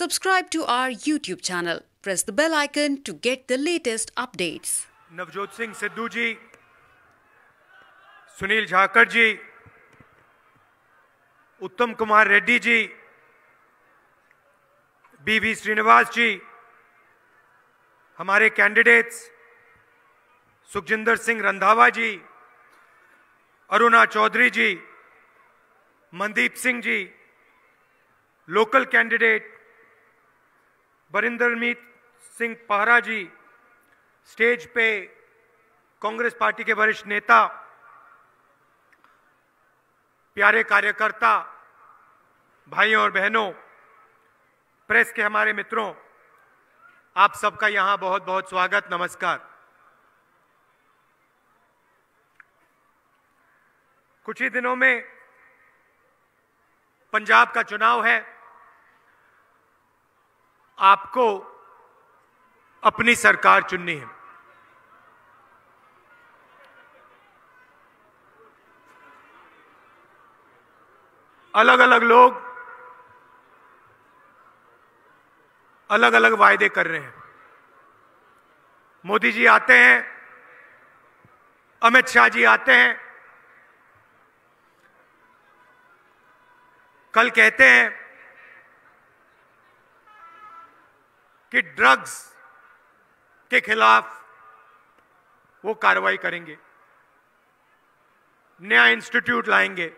Subscribe to our YouTube channel. Press the bell icon to get the latest updates. Navjot Singh Sidhu जी, सुनील झाकर जी, उत्तम कुमार रेड्डी जी, बीवी श्रीनिवास जी, हमारे candidates Sukhjinder Singh Randhawa जी, अरुणा चौधरी जी, Mandeep Singh ji, local candidate Barindermeet Singh पाहरा जी, stage पे Congress party के वरिष्ठ नेता, प्यारे कार्यकर्ता, भाइयों और बहनों, प्रेस के हमारे मित्रों, आप सबका यहां बहुत बहुत स्वागत, नमस्कार। कुछ ही दिनों में पंजाब का चुनाव है। आपको अपनी सरकार चुननी है। अलग अलग लोग अलग अलग वायदे कर रहे हैं। मोदी जी आते हैं, अमित शाह जी आते हैं, कल कहते हैं कि ड्रग्स के खिलाफ वो कार्रवाई करेंगे, नया इंस्टीट्यूट लाएंगे।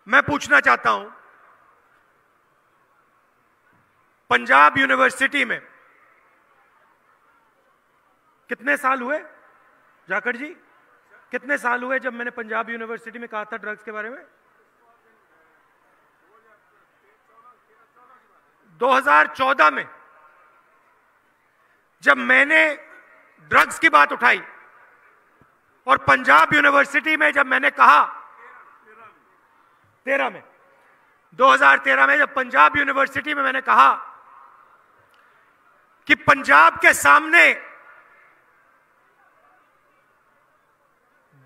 मैं पूछना चाहता हूं, पंजाब यूनिवर्सिटी में कितने साल हुए जाकर जी? कितने साल हुए जब मैंने पंजाब यूनिवर्सिटी में कहा था ड्रग्स के बारे में? 2014 में जब मैंने ड्रग्स की बात उठाई और पंजाब यूनिवर्सिटी में जब मैंने कहा 2013 में जब पंजाब यूनिवर्सिटी में मैंने कहा कि पंजाब के सामने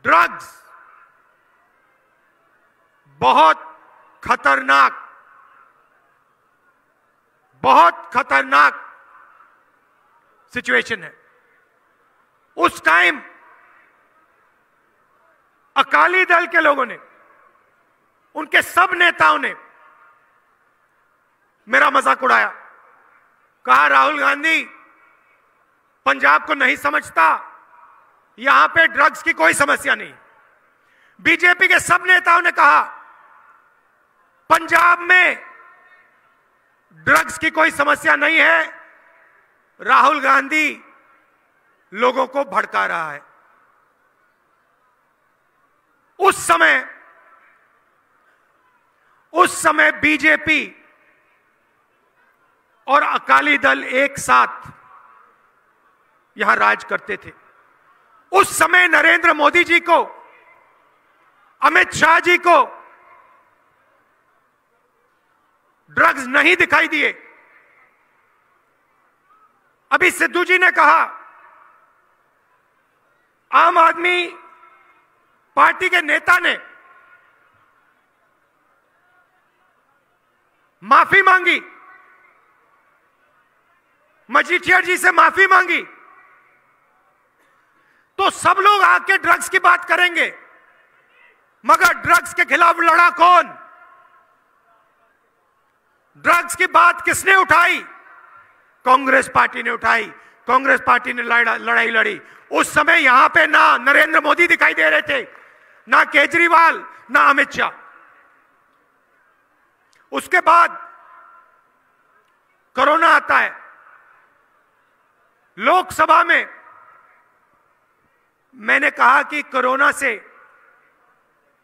ड्रग्स बहुत खतरनाक सिचुएशन है। उस टाइम अकाली दल के लोगों ने, उनके सब नेताओं ने मेरा मजाक उड़ाया, कहा राहुल गांधी पंजाब को नहीं समझता, यहां पे ड्रग्स की कोई समस्या नहीं। बीजेपी के सब नेताओं ने कहा पंजाब में ड्रग्स की कोई समस्या नहीं है, राहुल गांधी लोगों को भड़का रहा है। उस समय बीजेपी और अकाली दल एक साथ यहां राज करते थे। उस समय नरेंद्र मोदी जी को, अमित शाह जी को ड्रग्स नहीं दिखाई दिए। अभी सिद्धू जी ने कहा आम आदमी पार्टी के नेता ने माफी मांगी, मजीठिया जी से माफी मांगी, तो सब लोग आके ड्रग्स की बात करेंगे, मगर ड्रग्स के खिलाफ लड़ा कौन? ड्रग्स की बात किसने उठाई? कांग्रेस पार्टी ने उठाई। कांग्रेस पार्टी ने लड़ाई लड़ी। उस समय यहां पे ना नरेंद्र मोदी दिखाई दे रहे थे, ना केजरीवाल, ना अमित शाह। उसके बाद कोरोना आता है। लोकसभा में मैंने कहा कि कोरोना से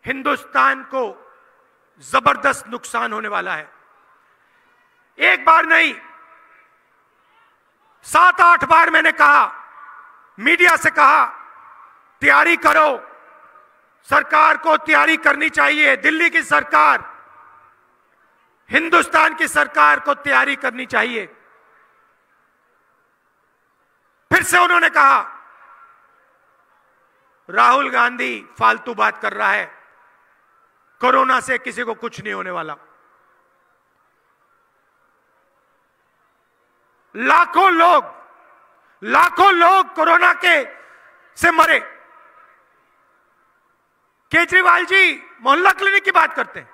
हिंदुस्तान को जबरदस्त नुकसान होने वाला है। एक बार नहीं, 7-8 बार मैंने कहा, मीडिया से कहा तैयारी करो, सरकार को तैयारी करनी चाहिए, दिल्ली की सरकार, हिंदुस्तान की सरकार को तैयारी करनी चाहिए। फिर से उन्होंने कहा राहुल गांधी फालतू बात कर रहा है, कोरोना से किसी को कुछ नहीं होने वाला। लाखों लोग कोरोना के से मरे। केजरीवाल जी मोहल्ला क्लिनिक की बात करते हैं।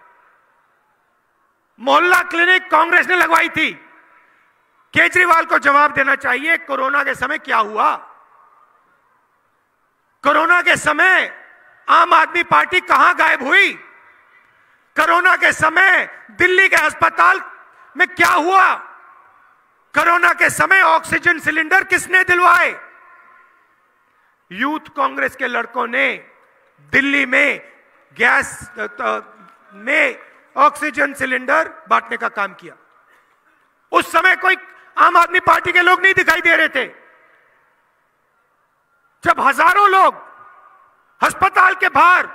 मोहल्ला क्लिनिक कांग्रेस ने लगवाई थी। केजरीवाल को जवाब देना चाहिए, कोरोना के समय क्या हुआ? कोरोना के समय आम आदमी पार्टी कहां गायब हुई? कोरोना के समय दिल्ली के अस्पताल में क्या हुआ? कोरोना के समय ऑक्सीजन सिलेंडर किसने दिलवाए? यूथ कांग्रेस के लड़कों ने दिल्ली में गैस में ऑक्सीजन सिलेंडर बांटने का काम किया। उस समय कोई आम आदमी पार्टी के लोग नहीं दिखाई दे रहे थे। जब हजारों लोग अस्पताल के बाहर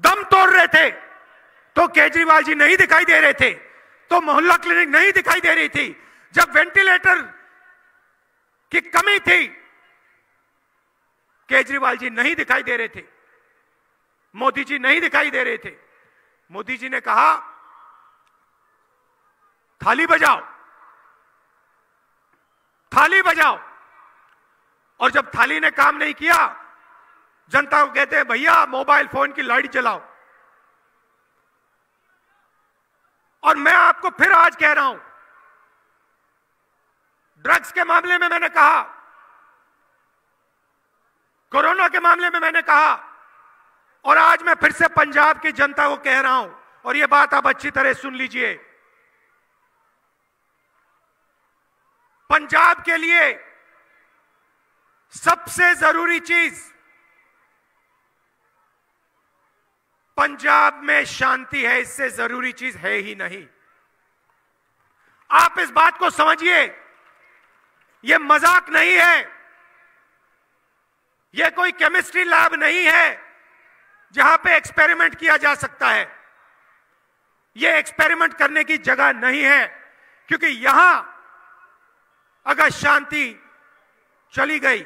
दम तोड़ रहे थे तो केजरीवाल जी नहीं दिखाई दे रहे थे, तो मोहल्ला क्लिनिक नहीं दिखाई दे रही थी। जब वेंटिलेटर की कमी थी, केजरीवाल जी नहीं दिखाई दे रहे थे, मोदी जी नहीं दिखाई दे रहे थे। मोदी जी ने कहा थाली बजाओ, थाली बजाओ, और जब थाली ने काम नहीं किया, जनता को कहते हैं भैया मोबाइल फोन की लाइट जलाओ। और मैं आपको फिर आज कह रहा हूं, ड्रग्स के मामले में मैंने कहा, कोरोना के मामले में मैंने कहा, और आज मैं फिर से पंजाब की जनता को कह रहा हूं, और यह बात आप अच्छी तरह सुन लीजिए। पंजाब के लिए सबसे जरूरी चीज, पंजाब में शांति है, इससे जरूरी चीज है ही नहीं। आप इस बात को समझिए, यह मजाक नहीं है, यह कोई केमिस्ट्री लैब नहीं है जहां पे एक्सपेरिमेंट किया जा सकता है। यह एक्सपेरिमेंट करने की जगह नहीं है, क्योंकि यहां अगर शांति चली गई,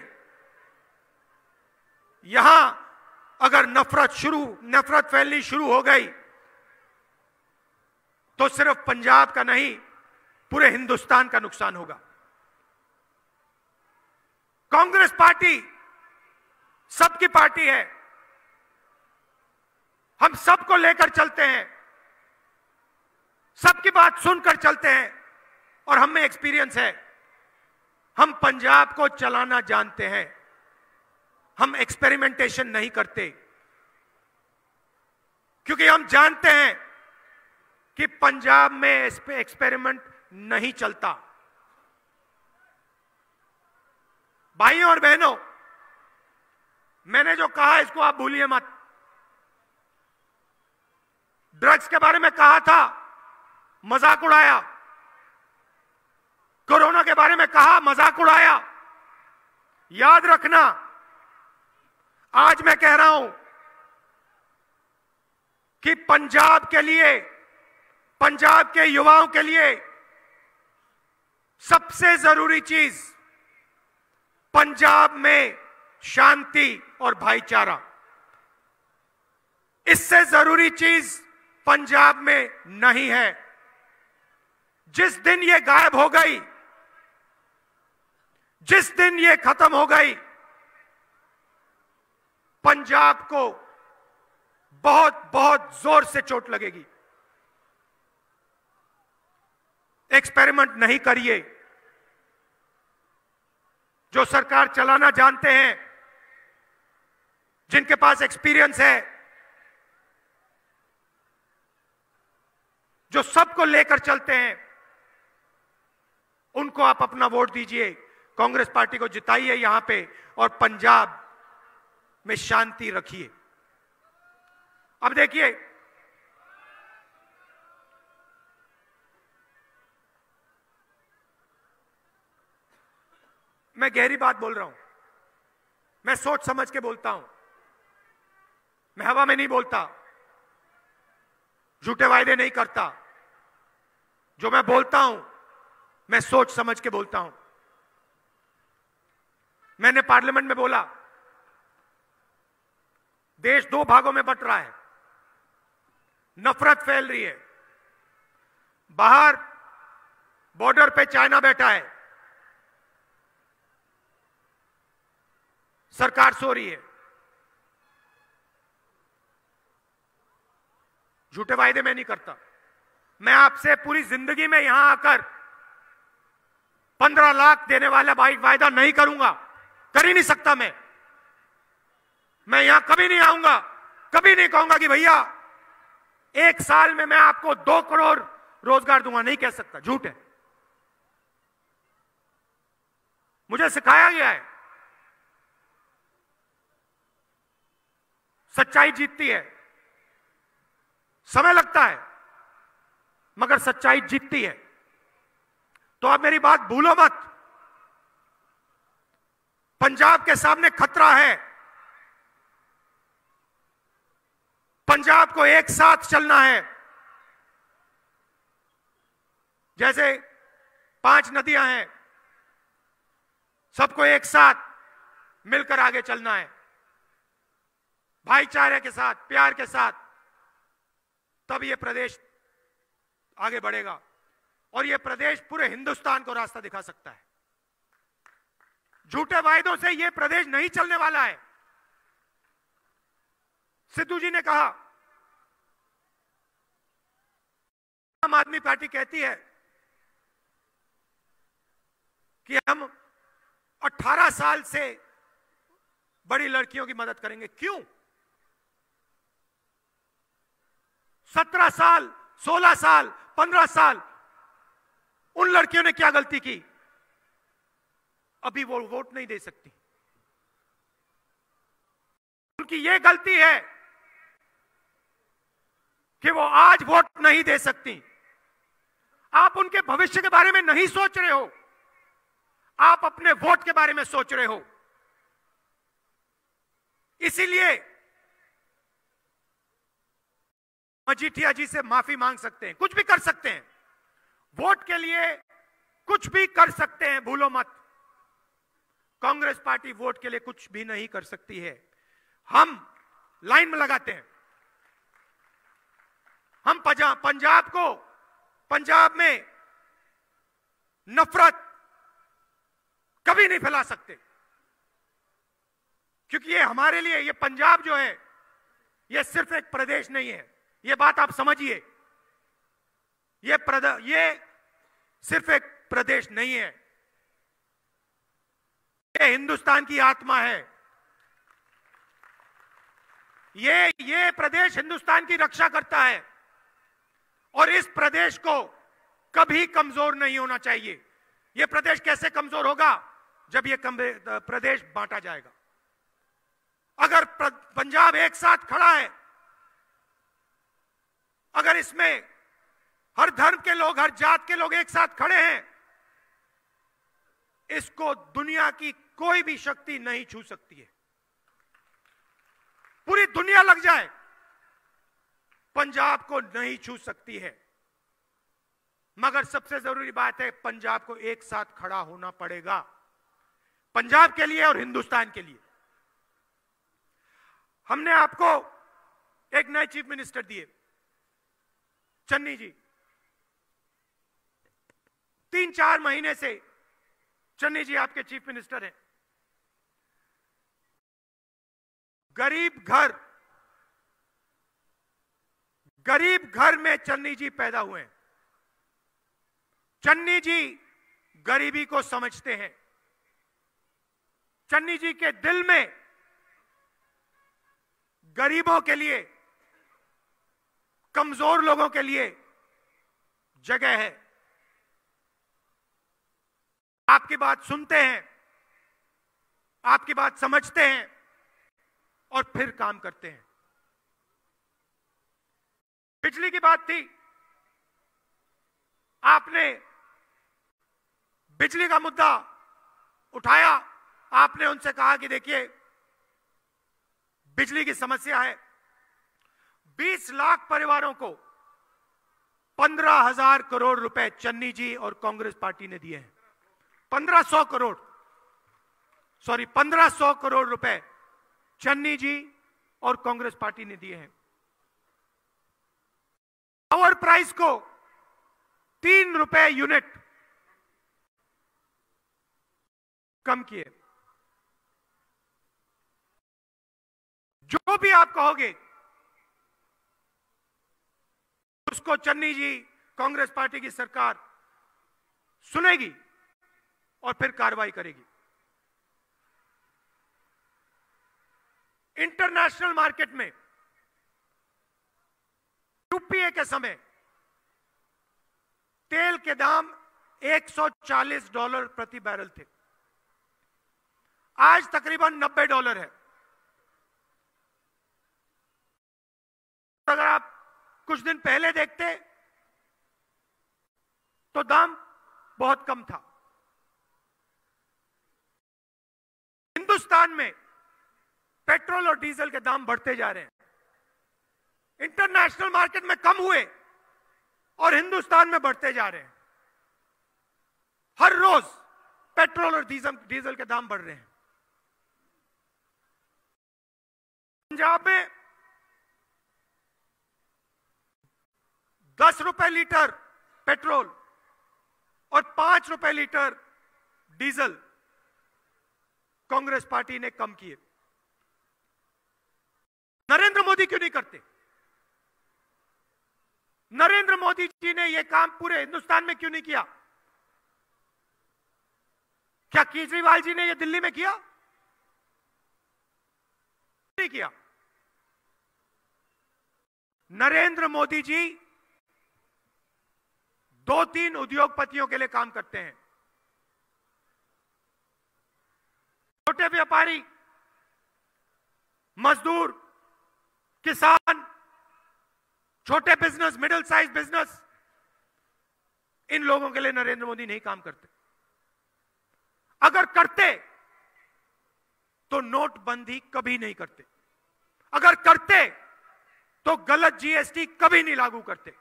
यहां अगर नफरत फैलनी शुरू हो गई, तो सिर्फ पंजाब का नहीं, पूरे हिंदुस्तान का नुकसान होगा। कांग्रेस पार्टी सबकी पार्टी है, हम सबको लेकर चलते हैं, सबकी बात सुनकर चलते हैं, और हम में एक्सपीरियंस है। हम पंजाब को चलाना जानते हैं, हम एक्सपेरिमेंटेशन नहीं करते, क्योंकि हम जानते हैं कि पंजाब में इस पे एक्सपेरिमेंट नहीं चलता। भाइयों और बहनों, मैंने जो कहा इसको आप भूलिए मत। ड्रग्स के बारे में कहा था, मजाक उड़ाया। कोरोना के बारे में कहा, मजाक उड़ाया। याद रखना, आज मैं कह रहा हूं कि पंजाब के लिए, पंजाब के युवाओं के लिए सबसे जरूरी चीज पंजाब में शांति और भाईचारा। इससे जरूरी चीज पंजाब में नहीं है। जिस दिन ये गायब हो गई, जिस दिन ये खत्म हो गई, पंजाब को बहुत बहुत जोर से चोट लगेगी। एक्सपेरिमेंट नहीं करिए। जो सरकार चलाना जानते हैं, जिनके पास एक्सपीरियंस है, जो सबको लेकर चलते हैं, उनको आप अपना वोट दीजिए, कांग्रेस पार्टी को जिताइए यहां पे, और पंजाब में शांति रखिए। अब देखिए, मैं गहरी बात बोल रहा हूं, मैं सोच समझ के बोलता हूं, मैं हवा में नहीं बोलता, झूठे वायदे नहीं करता। जो मैं बोलता हूं, मैं सोच समझ के बोलता हूं। मैंने पार्लियामेंट में बोला, देश दो भागों में बंट रहा है, नफरत फैल रही है। बाहर बॉर्डर पे चाइना बैठा है, सरकार सो रही है। झूठे वायदे मैं नहीं करता। मैं आपसे पूरी जिंदगी में यहां आकर 15 लाख देने वाला वायदा नहीं करूंगा, कर ही नहीं सकता। मैं यहां कभी नहीं आऊंगा, कभी नहीं कहूंगा कि भैया 1 साल में मैं आपको 2 करोड़ रोजगार दूंगा, नहीं कह सकता, झूठ है। मुझे सिखाया गया है सच्चाई जीतती है, समय लगता है मगर सच्चाई जीतती है। तो आप मेरी बात भूलो मत। पंजाब के सामने खतरा है, पंजाब को एक साथ चलना है। जैसे 5 नदियां हैं, सबको एक साथ मिलकर आगे चलना है, भाईचारे के साथ, प्यार के साथ, तब यह प्रदेश आगे बढ़ेगा और यह प्रदेश पूरे हिंदुस्तान को रास्ता दिखा सकता है। झूठे वायदों से यह प्रदेश नहीं चलने वाला है। सिद्धू जी ने कहा, आम आदमी पार्टी कहती है कि हम 18 साल से बड़ी लड़कियों की मदद करेंगे। क्यों? 17 साल, 16 साल, 15 साल उन लड़कियों ने क्या गलती की? अभी वो वोट नहीं दे सकती। उनकी यह गलती है कि वो आज वोट नहीं दे सकती। आप उनके भविष्य के बारे में नहीं सोच रहे हो, आप अपने वोट के बारे में सोच रहे हो। इसीलिए मजीठिया जी से माफी मांग सकते हैं, कुछ भी कर सकते हैं, वोट के लिए कुछ भी कर सकते हैं, भूलो मत। कांग्रेस पार्टी वोट के लिए कुछ भी नहीं कर सकती है। हम लाइन में लगाते हैं। हम पंजाब में नफरत कभी नहीं फैला सकते, क्योंकि ये हमारे लिए, ये पंजाब जो है, ये सिर्फ एक प्रदेश नहीं है। ये बात आप समझिए, ये सिर्फ एक प्रदेश नहीं है, ये हिंदुस्तान की आत्मा है। ये प्रदेश हिंदुस्तान की रक्षा करता है और इस प्रदेश को कभी कमजोर नहीं होना चाहिए। यह प्रदेश कैसे कमजोर होगा? जब यह प्रदेश बांटा जाएगा। अगर पंजाब एक साथ खड़ा है, अगर इसमें हर धर्म के लोग, हर जात के लोग एक साथ खड़े हैं, इसको दुनिया की कोई भी शक्ति नहीं छू सकती है। पूरी दुनिया लग जाए, पंजाब को नहीं छू सकती है। मगर सबसे जरूरी बात है, पंजाब को एक साथ खड़ा होना पड़ेगा, पंजाब के लिए और हिंदुस्तान के लिए। हमने आपको एक नए चीफ मिनिस्टर दिए, चन्नी जी। 3-4 महीने से चन्नी जी आपके चीफ मिनिस्टर हैं। गरीब घर में चन्नी जी पैदा हुए हैं। चन्नी जी गरीबी को समझते हैं। चन्नी जी के दिल में गरीबों के लिए, कमजोर लोगों के लिए जगह है। आपकी बात सुनते हैं, आपकी बात समझते हैं और फिर काम करते हैं। बिजली की बात थी, आपने बिजली का मुद्दा उठाया। आपने उनसे कहा कि देखिए, बिजली की समस्या है। 20 लाख परिवारों को 15,000 करोड़ रुपए चन्नी जी और कांग्रेस पार्टी ने दिए हैं। 1500 करोड़ रुपए चन्नी जी और कांग्रेस पार्टी ने दिए हैं। पावर प्राइस को 3 रुपए यूनिट कम किए। जो भी आप कहोगे उसको चन्नी जी, कांग्रेस पार्टी की सरकार सुनेगी और फिर कार्रवाई करेगी। इंटरनेशनल मार्केट में यूपीए के समय तेल के दाम $140 प्रति बैरल थे, आज तकरीबन $90 है। अगर आप कुछ दिन पहले देखते तो दाम बहुत कम था। हिंदुस्तान में पेट्रोल और डीजल के दाम बढ़ते जा रहे हैं। इंटरनेशनल मार्केट में कम हुए और हिंदुस्तान में बढ़ते जा रहे हैं। हर रोज पेट्रोल और डीजल के दाम बढ़ रहे हैं। पंजाब में 10 रुपए लीटर पेट्रोल और 5 रुपए लीटर डीजल कांग्रेस पार्टी ने कम किए। नरेंद्र मोदी क्यों नहीं करते? नरेंद्र मोदी जी ने यह काम पूरे हिंदुस्तान में क्यों नहीं किया? क्या केजरीवाल जी ने यह दिल्ली में किया? नहीं किया। नरेंद्र मोदी जी 2-3 उद्योगपतियों के लिए काम करते हैं। छोटे व्यापारी, मजदूर, किसान, छोटे बिजनेस, मिडिल साइज बिजनेस, इन लोगों के लिए नरेंद्र मोदी नहीं काम करते। अगर करते तो नोटबंदी कभी नहीं करते। अगर करते तो गलत जीएसटी कभी नहीं लागू करते।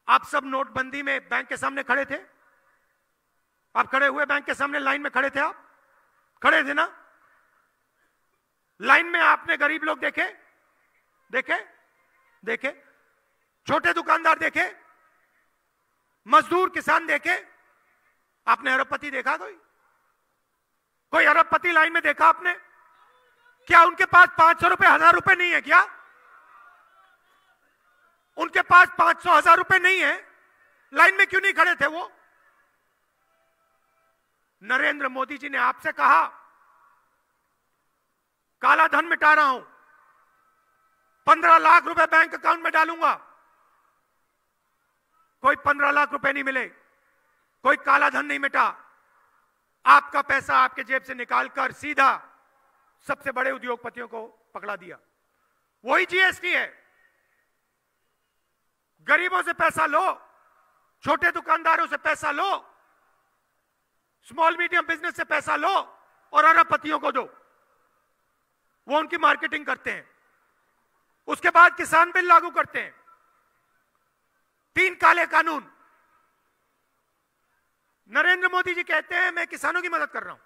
आप सब नोटबंदी में बैंक के सामने खड़े थे। आप खड़े हुए बैंक के सामने लाइन में खड़े थे। आप खड़े थे ना? लाइन में आपने गरीब लोग देखे? देखे? छोटे दुकानदार देखे? मजदूर, किसान देखे? आपने अरबपति देखा? कोई अरबपति लाइन में देखा आपने? क्या उनके पास 500 रुपए, 1000 रुपए नहीं है क्या? उनके पास 500, 1000 रुपए नहीं है? लाइन में क्यों नहीं खड़े थे वो? नरेंद्र मोदी जी ने आपसे कहा काला धन मिटा रहा हूं, 15 लाख रुपए बैंक अकाउंट में डालूंगा। कोई 15 लाख रुपए नहीं मिले, कोई काला धन नहीं मिटा। आपका पैसा आपके जेब से निकालकर सीधा सबसे बड़े उद्योगपतियों को पकड़ा दिया। वही जीएसटी है। गरीबों से पैसा लो, छोटे दुकानदारों से पैसा लो, स्मॉल मीडियम बिजनेस से पैसा लो और अरबपतियों को दो। वो उनकी मार्केटिंग करते हैं। उसके बाद किसान बिल लागू करते हैं। 3 काले कानून। नरेंद्र मोदी जी कहते हैं मैं किसानों की मदद कर रहा हूं।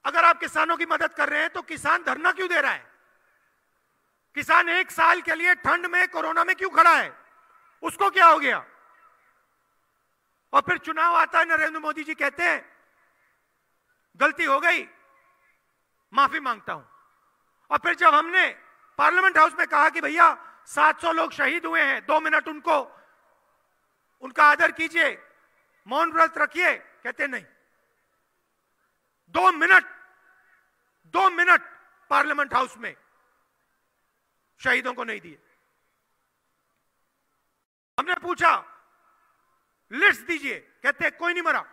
अगर आप किसानों की मदद कर रहे हैं तो किसान धरना क्यों दे रहा है? किसान 1 साल के लिए ठंड में, कोरोना में क्यों खड़ा है? उसको क्या हो गया? और फिर चुनाव आता है, नरेंद्र मोदी जी कहते हैं गलती हो गई, माफी मांगता हूं। और फिर जब हमने पार्लियामेंट हाउस में कहा कि भैया 700 लोग शहीद हुए हैं, 2 मिनट उनका आदर कीजिए, मौन व्रत रखिए, कहते नहीं। 2 मिनट पार्लियामेंट हाउस में शहीदों को नहीं दिए। हमने पूछा लिस्ट दीजिए, कहते कोई नहीं मरा।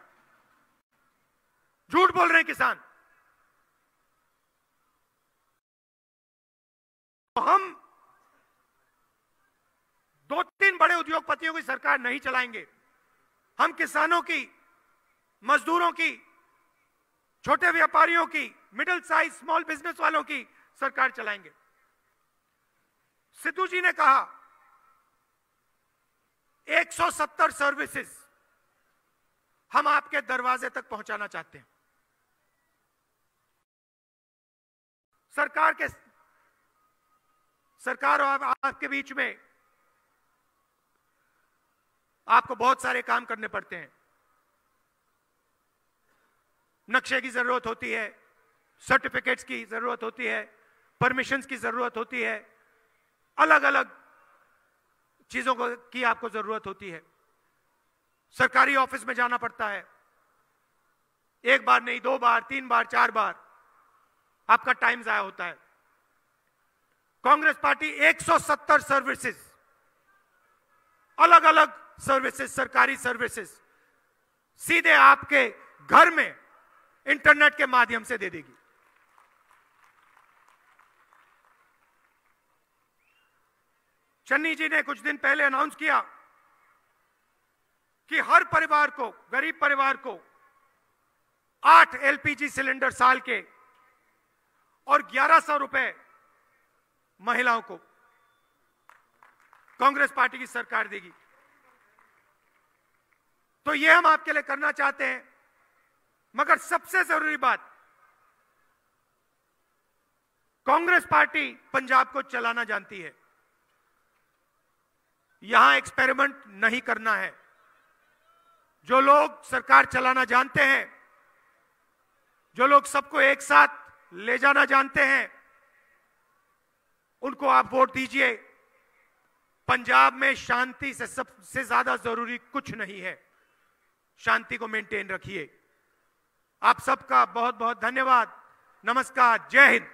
झूठ बोल रहे हैं किसान। तो हम 2-3 बड़े उद्योगपतियों की सरकार नहीं चलाएंगे। हम किसानों की, मजदूरों की, छोटे व्यापारियों की, मिडिल साइज स्मॉल बिजनेस वालों की सरकार चलाएंगे। सिद्धू जी ने कहा 170 सर्विसेज हम आपके दरवाजे तक पहुंचाना चाहते हैं। सरकार और आपके बीच में आपको बहुत सारे काम करने पड़ते हैं। नक्शे की जरूरत होती है, सर्टिफिकेट्स की जरूरत होती है, परमिशंस की जरूरत होती है, अलग अलग चीजों की आपको जरूरत होती है। सरकारी ऑफिस में जाना पड़ता है, एक बार नहीं, 2 बार, 3 बार, 4 बार आपका टाइम जाया होता है। कांग्रेस पार्टी 170 सर्विसेज, अलग अलग सर्विसेज, सरकारी सर्विसेज सीधे आपके घर में इंटरनेट के माध्यम से दे देगी। चन्नी जी ने कुछ दिन पहले अनाउंस किया कि हर परिवार को, गरीब परिवार को 8 एलपीजी सिलेंडर साल के और 1100 रुपए महिलाओं को कांग्रेस पार्टी की सरकार देगी। तो यह हम आपके लिए करना चाहते हैं। मगर सबसे जरूरी बात, कांग्रेस पार्टी पंजाब को चलाना जानती है, यहां एक्सपेरिमेंट नहीं करना है। जो लोग सरकार चलाना जानते हैं, जो लोग सबको एक साथ ले जाना जानते हैं, उनको आप वोट दीजिए। पंजाब में शांति से सबसे ज्यादा जरूरी कुछ नहीं है, शांति को मेंटेन रखिए। आप सबका बहुत बहुत धन्यवाद। नमस्कार, जय हिंद।